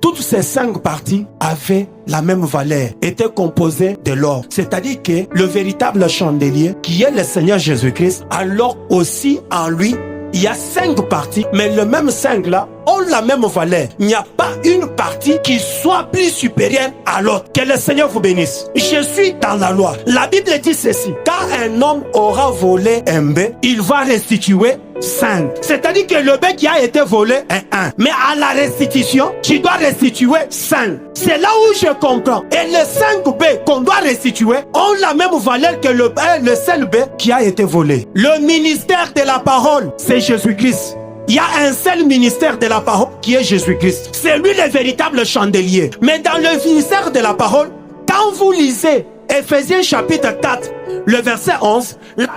Toutes ces 5 parties avaient la même valeur, étaient composées de l'or. C'est-à-dire que le véritable chandelier, qui est le Seigneur Jésus-Christ, alors aussi en lui, il y a 5 parties, mais le même 5 là ont la même valeur. Il n'y a pas une partie qui soit plus supérieure à l'autre. Que le Seigneur vous bénisse. Je suis dans la loi. La Bible dit ceci. Quand un homme aura volé un bœuf, il va restituer 5. C'est-à-dire que le bœuf qui a été volé est 1. Mais à la restitution, tu dois restituer 5. C'est là où je comprends. Et les 5 bœufs qu'on doit restituer ont la même valeur que le seul bœuf qui a été volé. Le ministère de la parole, c'est Jésus-Christ. Il y a un seul ministère de la parole qui est Jésus-Christ. C'est lui le véritable chandelier. Mais dans le ministère de la parole, quand vous lisez Ephésiens chapitre 4, le verset 11, là,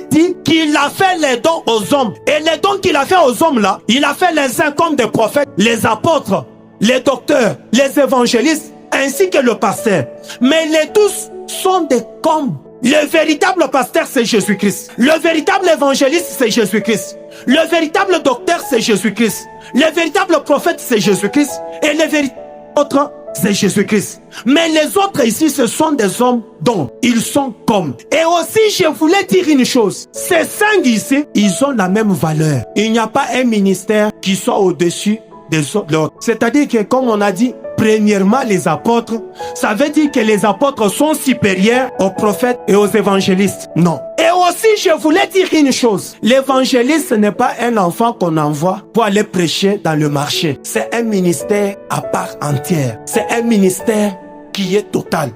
dit qu'il a fait les dons aux hommes. Et les dons qu'il a fait aux hommes là, il a fait les uns comme des prophètes, les apôtres, les docteurs, les évangélistes, ainsi que le pasteur. Mais les tous sont des comme. Le véritable pasteur, c'est Jésus-Christ. Le véritable évangéliste, c'est Jésus-Christ. Le véritable docteur, c'est Jésus-Christ. Le véritable prophète, c'est Jésus-Christ. Et le véritable autre, c'est Jésus-Christ. Mais les autres ici, ce sont des hommes dont ils sont comme. Et aussi, je voulais dire une chose. Ces 5 ici, ils ont la même valeur. Il n'y a pas un ministère qui soit au-dessus des autres. C'est-à-dire que, comme on a dit, premièrement, les apôtres, ça veut dire que les apôtres sont supérieurs aux prophètes et aux évangélistes. Non. Et aussi, je voulais dire une chose. L'évangéliste n'est pas un enfant qu'on envoie pour aller prêcher dans le marché. C'est un ministère à part entière. C'est un ministère qui est total.